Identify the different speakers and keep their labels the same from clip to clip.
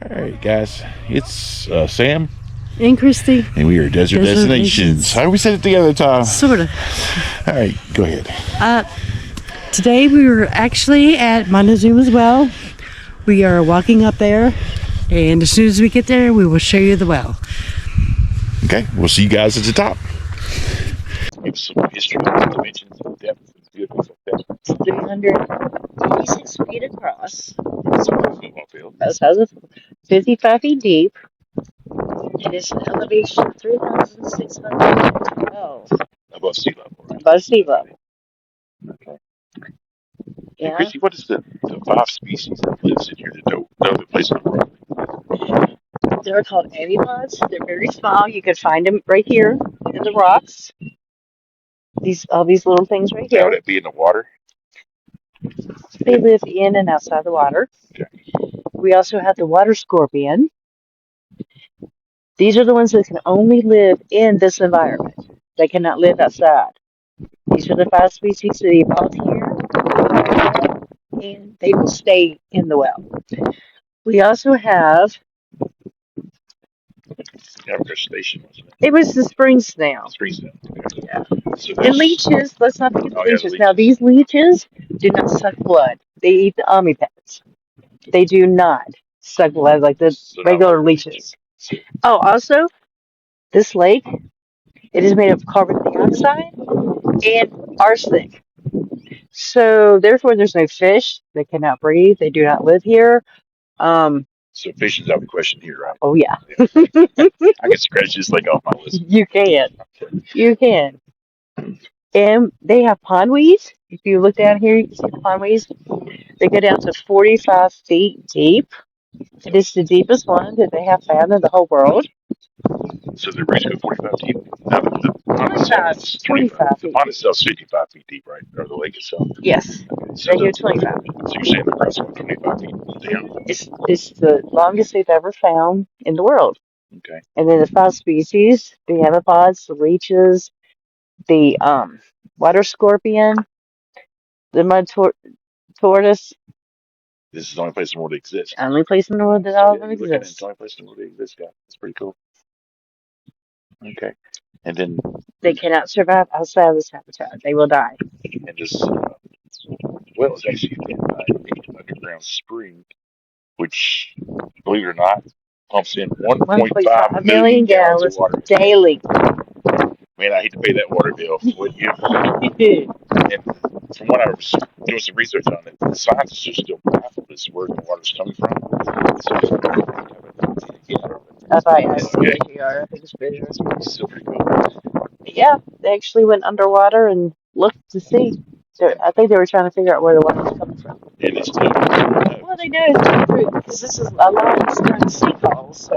Speaker 1: All right, guys, it's Sam,
Speaker 2: and Christy.
Speaker 1: and we are Desert Destinations. How do we say it together, Tom?
Speaker 2: Sort of.
Speaker 1: All right, go ahead.
Speaker 2: Today we were actually at Montezuma's well. We are walking up there, and as soon as we get there, we will show you the well.
Speaker 1: Okay, we'll see you guys at the top. Give us some history, dimensions, and depth, and beautiful like that.
Speaker 2: It's 386 feet across.
Speaker 1: It's a football field.
Speaker 2: It has 55 feet deep. It is an elevation of 3,612
Speaker 1: Above sea level, right?
Speaker 2: above sea level.
Speaker 1: Okay. And
Speaker 2: Yeah.
Speaker 1: Christy, what is the 5 species that lives in here that no other place in the world?
Speaker 2: They're called amphipods. They're very small. You can find them right here in the rocks. All these little things right
Speaker 1: Now
Speaker 2: here.
Speaker 1: would it be in the water?
Speaker 2: They live in and outside the water.
Speaker 1: Okay.
Speaker 2: We also have the water scorpion. These are the ones that can only live in this environment. They cannot live outside. These are the 5 species that evolved here, and they will stay in the well. We also have,
Speaker 1: Our crustacean, wasn't it?
Speaker 2: it was the spring snail.
Speaker 1: Spring snail. Okay.
Speaker 2: Yeah.
Speaker 1: So
Speaker 2: And leeches, let's not forget the
Speaker 1: Oh, yeah, the
Speaker 2: leeches. Now,
Speaker 1: leeches.
Speaker 2: these leeches do not suck blood. They eat the omnipeds. They do not suck blood like the
Speaker 1: So not
Speaker 2: regular
Speaker 1: like
Speaker 2: leeches. Oh, also, this lake, it is made of carbon dioxide and arsenic. So, therefore, there's no fish. They cannot breathe. They do not live here.
Speaker 1: So fishing's out of the question here, right?
Speaker 2: Oh, yeah.
Speaker 1: I can scratch this lake off my list.
Speaker 2: You can. You can. And they have pondweeds. If you look down here, you can see the pondweeds. They go down to 45 feet deep. It is the deepest one that they have found in the whole world.
Speaker 1: So the roots go 45 deep? No, the pond itself is
Speaker 2: 25
Speaker 1: The
Speaker 2: feet.
Speaker 1: pond itself is 55 feet deep, right? Or the lake itself?
Speaker 2: Yes,
Speaker 1: Okay. So,
Speaker 2: they go
Speaker 1: the,
Speaker 2: 25 feet.
Speaker 1: so you're saying the roots go 25 feet down?
Speaker 2: It's the longest they've ever found in the world.
Speaker 1: Okay.
Speaker 2: And then the 5 species, the amphipods, the leeches, the water scorpion, the mud tortoise.
Speaker 1: This is the only place in the world that exists.
Speaker 2: Only place in the world that
Speaker 1: So,
Speaker 2: all
Speaker 1: yeah,
Speaker 2: of them
Speaker 1: you're looking at
Speaker 2: exist.
Speaker 1: the only place in the world that exists, guys. That's pretty cool. Okay. And then,
Speaker 2: They cannot survive outside of this habitat. They will die.
Speaker 1: and this well is actually fed by an underground spring, which, believe it or not, pumps in 1.5 million gallons of water
Speaker 2: daily.
Speaker 1: Man, I hate to pay that water bill, wouldn't you? And from what I was doing some research on it, the scientists are still baffled as to where the water's coming from. So,
Speaker 2: That's why I asked VCR. I think it's visual.
Speaker 1: It's still pretty cool.
Speaker 2: Yeah, they actually went underwater and looked to see. I think they were trying to figure out where the water was coming from.
Speaker 1: And it's still
Speaker 2: Well, they know it's coming through because this is a long-term sinkhole, so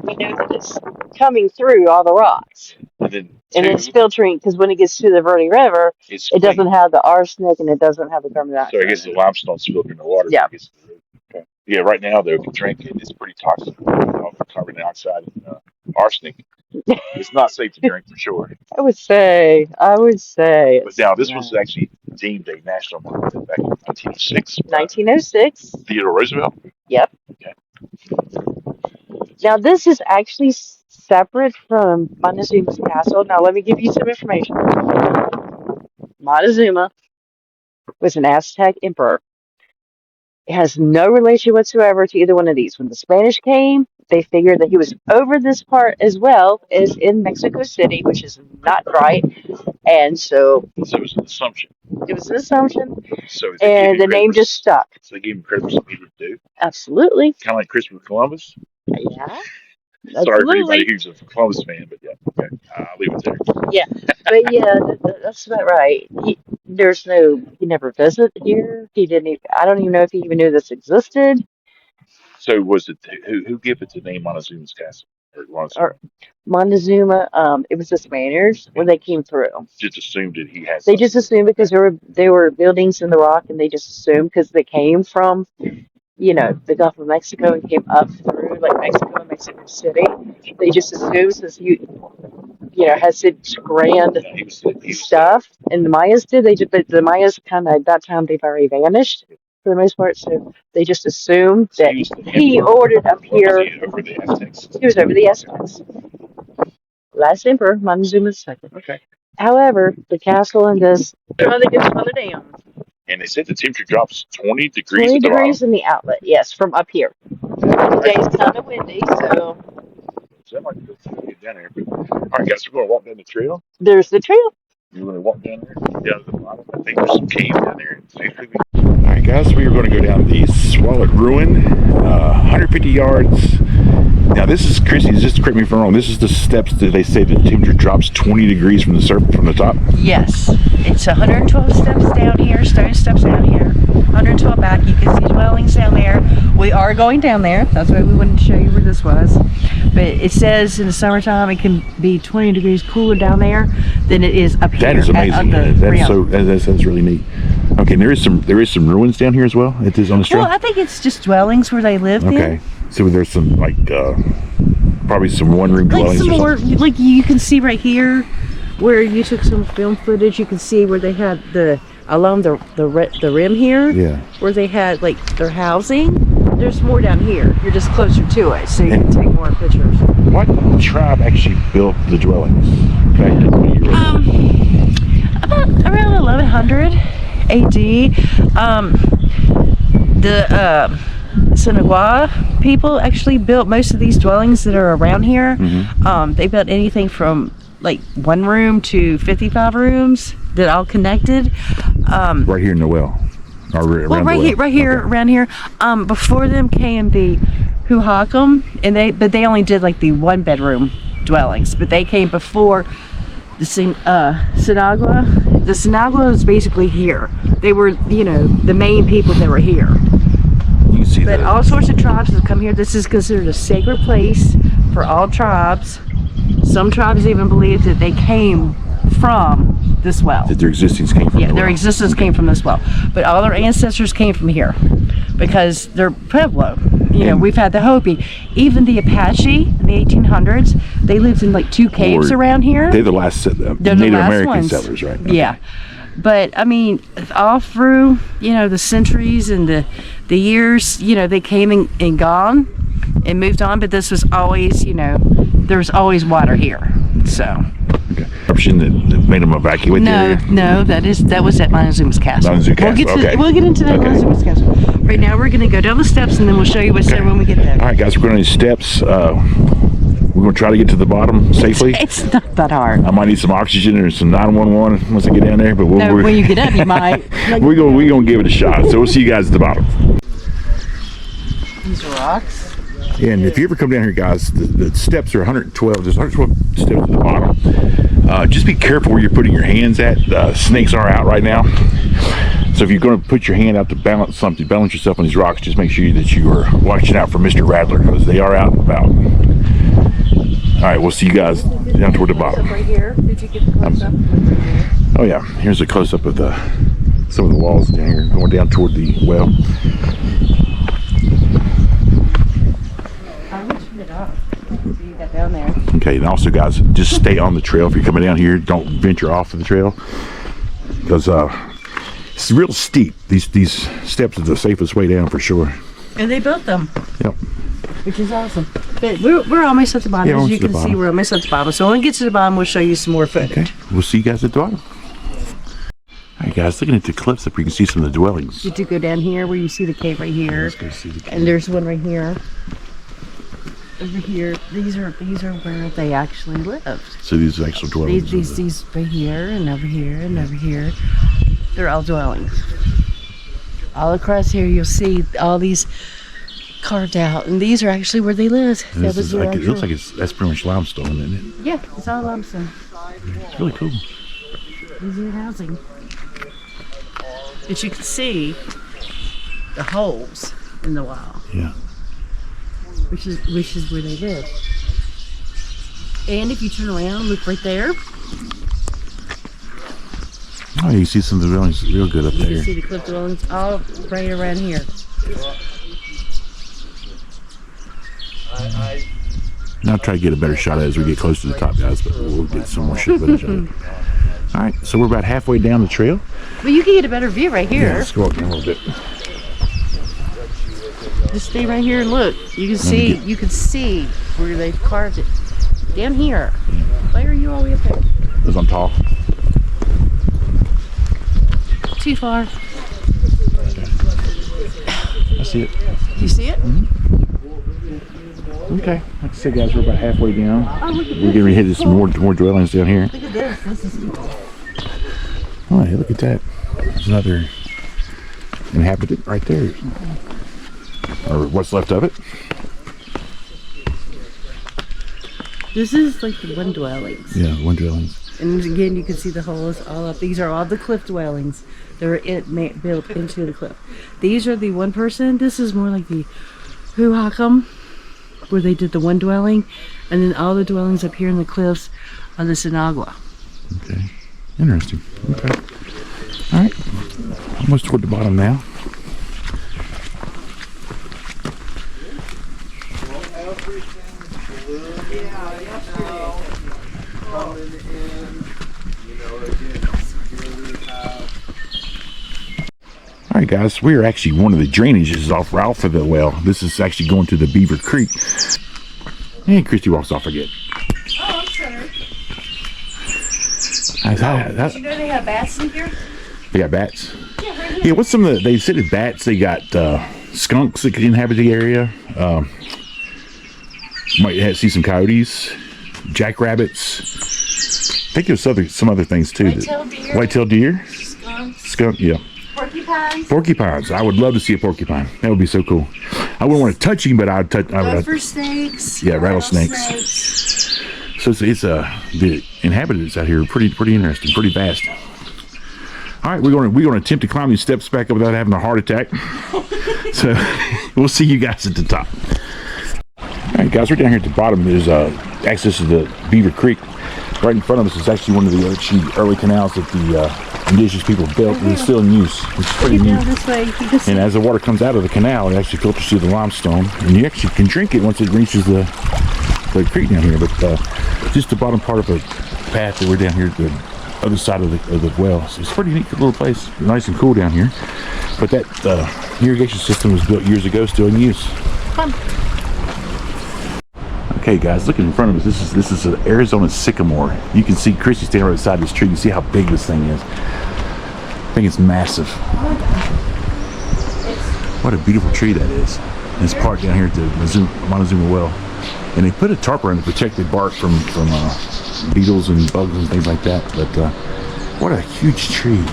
Speaker 2: we know that it's coming through all the rocks.
Speaker 1: and
Speaker 2: It's filtering because when it gets to the Verde River,
Speaker 1: it's
Speaker 2: it doesn't have the arsenic and it doesn't have the carbon
Speaker 1: So I
Speaker 2: dioxide.
Speaker 1: guess the limestone's filtering the water.
Speaker 2: Yeah.
Speaker 1: Okay. Yeah, right now, though, if you drink it, it's pretty toxic. All the carbon dioxide and arsenic. It's not safe to drink for sure.
Speaker 2: I would say.
Speaker 1: But now, this was actually deemed a national monument back in 1906.
Speaker 2: 1906.
Speaker 1: Theodore Roosevelt?
Speaker 2: Yep.
Speaker 1: Okay.
Speaker 2: Now, this is actually separate from Montezuma's castle. Now, let me give you some information. Montezuma was an Aztec emperor. It has no relation whatsoever to either one of these. When the Spanish came, they figured that he was over this part as well as in Mexico City, which is not right. And so
Speaker 1: it was an assumption.
Speaker 2: It was an assumption.
Speaker 1: So
Speaker 2: and the name just stuck.
Speaker 1: So they gave him credit for something he didn't do?
Speaker 2: Absolutely.
Speaker 1: Kind of like Christopher Columbus?
Speaker 2: Yeah.
Speaker 1: Sorry for anybody who's a Columbus fan, but yeah, okay. I'll leave it there.
Speaker 2: Yeah, but yeah, that's about right. He never visited here. He didn't even, I don't even know if he even knew this existed.
Speaker 1: So was it, who gave it the name Montezuma's Castle? Or
Speaker 2: Montezuma, it was the Spaniards when they came through.
Speaker 1: Just assumed that he had.
Speaker 2: They just assumed because there were buildings in the rock, and they just assumed because they came from, the Gulf of Mexico and came up through like Mexico and Mexico City. They just assumed since has such grand stuff, and the Mayas did. The Mayas kind of at that time they've already vanished for the most part, so they just assumed
Speaker 1: So
Speaker 2: that
Speaker 1: he was the
Speaker 2: he
Speaker 1: emperor.
Speaker 2: ordered up
Speaker 1: Was
Speaker 2: here.
Speaker 1: he over the Aztecs?
Speaker 2: He was over the Aztecs. Last emperor, Montezuma II.
Speaker 1: Okay.
Speaker 2: However, the castle and this they go further down.
Speaker 1: And they said the temperature drops 20 degrees
Speaker 2: 20
Speaker 1: at the
Speaker 2: degrees
Speaker 1: bottom.
Speaker 2: in the outlet, yes, from up here. Today's kind of windy, so
Speaker 1: So I might get down there. But, all right, guys, we're going to walk down the trail.
Speaker 2: there's the trail.
Speaker 1: You're going to walk down there, down to the bottom. I think there's some caves down there. All right, guys, we are going to go down the Swallowed Ruin, 150 yards. Now, this is, Chrissy, just correct me if I'm wrong, this is the steps that they say the temperature drops 20 degrees from the surface, from the top?
Speaker 3: Yes, it's 112 steps down here, stone steps down here, 112 back. You can see dwellings down there. We are going down there. That's why we wanted to show you where this was. But it says in the summertime it can be 20 degrees cooler down there than it is up here.
Speaker 1: That is amazing. That's really neat. Okay, and there is some ruins down here as well. It is on the trail.
Speaker 3: Well, I think it's just dwellings where they lived
Speaker 1: Okay.
Speaker 3: in.
Speaker 1: So there's some probably some one-room
Speaker 3: Like
Speaker 1: dwellings.
Speaker 3: some
Speaker 1: or
Speaker 3: more,
Speaker 1: something.
Speaker 3: like you can see right here where you took some film footage. You can see where they had along the rim here.
Speaker 1: Yeah.
Speaker 3: Where they had like their housing. There's more down here. You're just closer to it, so you can take more pictures.
Speaker 1: What tribe actually built the dwellings?
Speaker 3: About around 1100 AD. The Sinagua people actually built most of these dwellings that are around here.
Speaker 1: Mm-hmm.
Speaker 3: They built anything from like 1 room to 55 rooms that all connected.
Speaker 1: Right here in the well. Or
Speaker 3: Well, right here, around here. Before them came the Huhakam, and they only did like the 1-bedroom dwellings, but they came before the Sinagua. The Sinagua was basically here. They were, the main people that were here.
Speaker 1: You can see
Speaker 3: But all sorts of tribes that come here. This is considered a sacred place for all tribes. Some tribes even believe that they came from this well.
Speaker 1: that their existence came from.
Speaker 3: Yeah, their existence came from this well. But all their ancestors came from here because they're Pueblo. We've had the Hopi. Even the Apache in the 1800s, they lived in like 2 caves around here.
Speaker 1: They're the last Native American settlers, right?
Speaker 3: Yeah. But I mean, all through, the centuries and the years, they came and gone and moved on, but this was always, there was always water here. So
Speaker 1: Okay. Eruption that made them evacuate the area?
Speaker 3: No, that was at Montezuma's castle.
Speaker 1: Montezuma Castle,
Speaker 3: We'll get into that Montezuma's castle. Right now we're going to go down the steps and then we'll show you what's there when we get there.
Speaker 1: All right, guys, we're going on these steps. We're going to try to get to the bottom safely.
Speaker 3: It's not that hard.
Speaker 1: I might need some oxygen or some 911 once I get down there, but
Speaker 3: When you get up, you might.
Speaker 1: we're going to give it a shot. So we'll see you guys at the bottom.
Speaker 3: These rocks.
Speaker 1: And if you ever come down here, guys, the steps are 112. There's 112 steps at the bottom. Just be careful where you're putting your hands at. Snakes are out right now. So if you're going to put your hand out to balance yourself on these rocks, just make sure that you are watching out for Mr. Rattler because they are out and about. All right, we'll see you guys down toward the bottom.
Speaker 3: Right here. Did you get the close up?
Speaker 1: Oh yeah, here's a close up of some of the walls down here, going down toward the well.
Speaker 3: I would turn it off. So you got down there.
Speaker 1: Okay, and also, guys, just stay on the trail if you're coming down here. Don't venture off of the trail because it's real steep. These steps are the safest way down for sure.
Speaker 3: And they built them.
Speaker 1: Yep.
Speaker 3: Which is awesome. But we're almost at the bottom.
Speaker 1: Yeah,
Speaker 3: As you can see, we're almost at the bottom. So when we get to the bottom, we'll show you some more footage.
Speaker 1: Okay, we'll see you guys at the bottom. All right, guys, looking at the cliffs up, you can see some of the dwellings.
Speaker 3: Did you go down here where you see the cave right here?
Speaker 1: Let's go see the cave.
Speaker 3: And there's one right here. Over here. These are where they actually lived.
Speaker 1: So these are actual dwellings.
Speaker 3: These right here and over here and over here. They're all dwellings. All across here you'll see all these carved out, and these are actually where they lived.
Speaker 1: It looks like that's pretty much limestone, isn't it?
Speaker 3: Yeah, it's all limestone.
Speaker 1: It's really cool.
Speaker 3: These are housing. But you can see the holes in the wall.
Speaker 1: Yeah.
Speaker 3: Which is where they live. And if you turn around, look right there.
Speaker 1: Oh, you see some of the dwellings real good up
Speaker 3: You
Speaker 1: there.
Speaker 3: can see the cliff dwellings all right around here.
Speaker 1: Now I'll try to get a better shot as we get close to the top, guys, but we'll get some more shit footage of it. All right, so we're about halfway down the trail.
Speaker 3: Well, you can get a better view right here.
Speaker 1: Yeah, let's go up a little bit.
Speaker 3: just stay right here and look. You can see. You can see where they've carved it. Down here. Why are you all the way up there?
Speaker 1: Because I'm tall.
Speaker 3: Too far.
Speaker 1: I see it.
Speaker 3: You see it?
Speaker 1: Okay. Like I said, guys, we're about halfway down.
Speaker 3: Oh, look at
Speaker 1: We're going to hit some more dwellings down here.
Speaker 3: Look at this. This is
Speaker 1: Oh, hey, look at that. There's another inhabitant right there. Or what's left of it.
Speaker 3: This is like the one dwellings.
Speaker 1: Yeah, one dwellings.
Speaker 3: And again, you can see the holes all up. These are all the cliff dwellings. They're built into the cliff. These are the one person. This is more like the Huacum, where they did the one dwelling. And then all the dwellings up here in the cliffs are the Sinagua.
Speaker 1: Okay. Interesting. Okay. All right. Almost toward the bottom now. All right, guys, we are actually one of the drainages off Ralph of the well. This is actually going to the Beaver Creek. And Christy walks off again.
Speaker 3: Oh, I'm sorry.
Speaker 1: Did
Speaker 3: You know they have bats in here?
Speaker 1: They got bats.
Speaker 3: Yeah, right here.
Speaker 1: Yeah, what's some of the? They said it's bats. They got skunks that could inhabit the area. Might see some coyotes, jackrabbits. I think there's some other things too.
Speaker 3: White-tailed deer.
Speaker 1: White-tailed deer.
Speaker 3: Skunks.
Speaker 1: Skunk. Yeah.
Speaker 3: Porcupines.
Speaker 1: Porcupines. I would love to see a porcupine. That would be so cool. I wouldn't want to touch him, but I'd touch.
Speaker 3: Gopher snakes.
Speaker 1: Yeah, rattlesnakes. So it's the inhabitants out here are pretty interesting, pretty vast. All right, we're gonna attempt to climb these steps back up without having a heart attack. So we'll see you guys at the top. All right, guys, we're down here at the bottom. There's access to the Beaver Creek. Right in front of us is actually one of the early canals that the indigenous people built, and it's still in use, which is pretty neat.
Speaker 3: This way. You can see.
Speaker 1: And as the water comes out of the canal, it actually filters through the limestone, and you actually can drink it once it reaches the creek down here. But just the bottom part of a path that we're down here at the other side of the well. So it's a pretty neat little place, nice and cool down here. But that irrigation system was built years ago, still in use.
Speaker 3: Fun.
Speaker 1: Okay, guys, looking in front of us, this is an Arizona sycamore. You can see Christy standing right beside this tree. You can see how big this thing is. I think it's massive. What a beautiful tree that is. And it's parked down here at the Montezuma well. And they put a tarp around to protect the bark from beetles and bugs and things like that. But what a huge tree.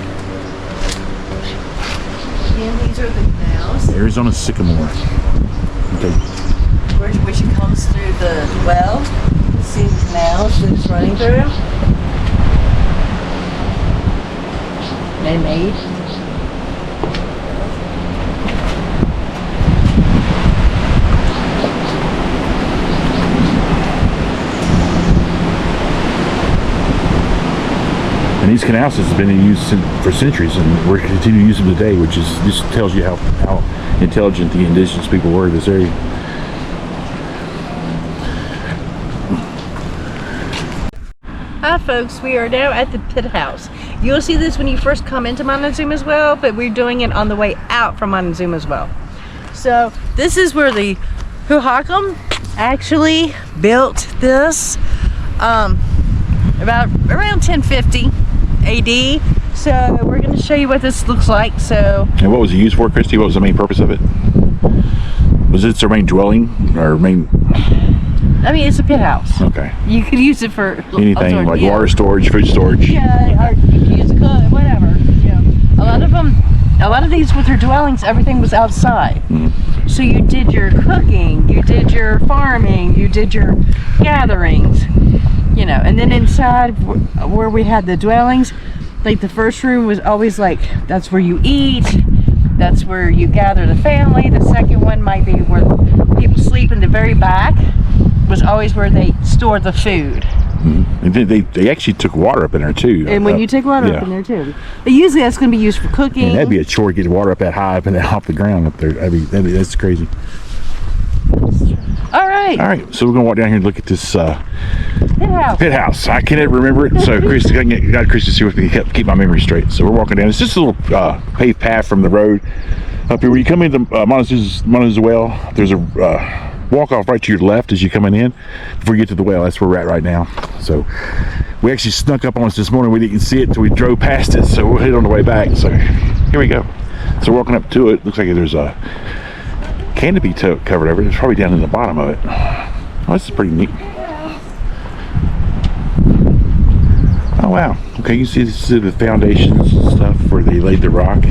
Speaker 3: And these are the canals.
Speaker 1: Arizona sycamore. Okay.
Speaker 3: Which comes through the well. See the canals that it's running through? Man-made.
Speaker 1: And these canals have been in use for centuries, and we're continuing to use them today, which is just tells you how intelligent the indigenous people were in this area.
Speaker 3: Hi folks, we are now at the pit house. You'll see this when you first come into Montezuma as well, but we're doing it on the way out from Montezuma as well. So this is where the Huacum actually built this about around 1050 AD. So we're going to show you what this looks like. So,
Speaker 1: and what was it used for, Christy? What was the main purpose of it? Was it their main dwelling or main?
Speaker 3: I mean, it's a pit house.
Speaker 1: Okay.
Speaker 3: You could use it for
Speaker 1: anything like
Speaker 3: yeah.
Speaker 1: water storage, food storage.
Speaker 3: Yeah, or you could use a cook, whatever. Yeah. A lot of these with their dwellings, everything was outside.
Speaker 1: Mm-hmm.
Speaker 3: So you did your cooking, you did your farming, you did your gatherings, you know. And then inside where we had the dwellings, like the first room was always like, that's where you eat, that's where you gather the family. The second one might be where people sleep. In the very back was always where they store the food.
Speaker 1: Mm-hmm. And then they actually took water up in there too.
Speaker 3: And when you take water up in there too. But usually that's going to be used for cooking.
Speaker 1: And that'd be a chore to get water up that high up and then off the ground up there. That's crazy.
Speaker 3: All right.
Speaker 1: All right, so we're gonna walk down here and look at this
Speaker 3: Pit house.
Speaker 1: pit house. I can't ever remember it, so Chris got Chris to see with me, keep my memory straight. So we're walking down. It's just a little paved path from the road Up here, when you come into Montezuma well, there's a walk off right to your left as you're coming in. Before you get to the well, that's where we're at right now. So we actually snuck up on us this morning. We didn't see it until we drove past it, so we'll hit on the way back. So here we go. So walking up to it, looks like there's a canopy covered over it. It's probably down in the bottom of it. Oh, this is pretty neat. Oh wow. Okay, you see the foundations and stuff where they laid the rock.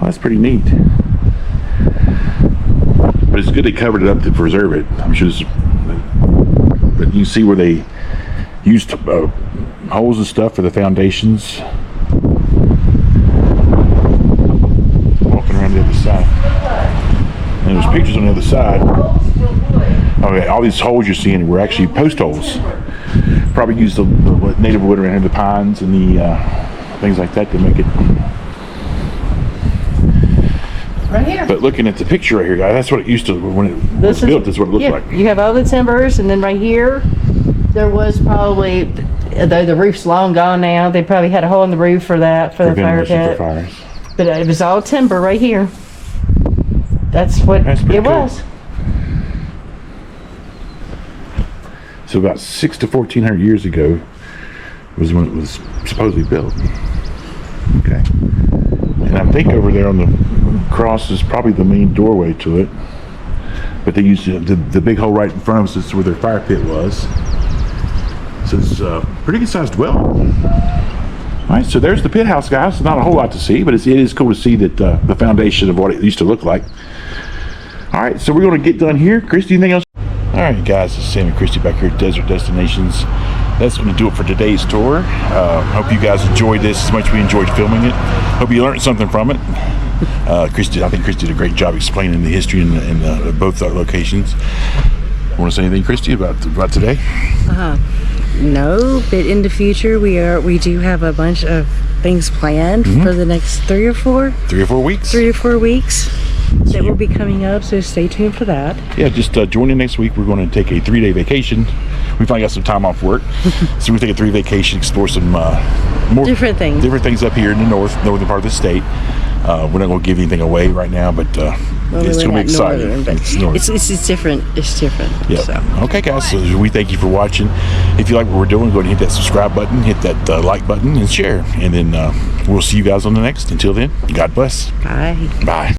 Speaker 1: Oh, that's pretty neat. But it's good they covered it up to preserve it. I'm sure this, but you see where they used holes and stuff for the foundations. Walking around the other side. And there's pictures on the other side. Okay, all these holes you're seeing were actually post holes. Probably used the native wood around the pines and the things like that to make it.
Speaker 3: Right here.
Speaker 1: But looking at the picture right here, guys, that's what it used to, when it was built, that's what it looked like.
Speaker 3: You have all the timbers, and then right here, there was probably, though the roof's long gone now, they probably had a hole in the roof for that, for the fire pit. But it was all timber right here. That's what it was.
Speaker 1: So about 600 to 1400 years ago was when it was supposedly built. Okay. And I think over there on the cross is probably the main doorway to it. But they used the big hole right in front of us is where their fire pit was. So it's a pretty good sized well. All right, so there's the pit house, guys. It's not a whole lot to see, but it is cool to see that the foundation of what it used to look like. All right, so we're going to get done here. Christy, anything else? All right, guys, this is Sam and Christy back here at Desert Destinations. That's going to do it for today's tour. Hope you guys enjoyed this as much as we enjoyed filming it. Hope you learned something from it. Christy, I think Christy did a great job explaining the history in both our locations. Want to say anything, Christy, about today?
Speaker 4: No, but in the future we do have a bunch of things planned for the next 3 or 4
Speaker 1: weeks.
Speaker 4: 3 or 4 weeks that will be coming up, so stay tuned for that.
Speaker 1: Yeah, just join in next week. We're going to take a 3-day vacation. We finally got some time off work, so we take a 3 vacation, explore some more
Speaker 4: Different things
Speaker 1: up here in the northern part of the state. We're not going to give anything away right now, but it's going to be exciting.
Speaker 4: It's different. It's different.
Speaker 1: Yeah.
Speaker 4: So.
Speaker 1: Okay, guys. So we thank you for watching. If you like what we're doing, go ahead and hit that subscribe button, hit that like button, and share. And then we'll see you guys on the next. Until then, God bless.
Speaker 4: Bye.
Speaker 1: Bye.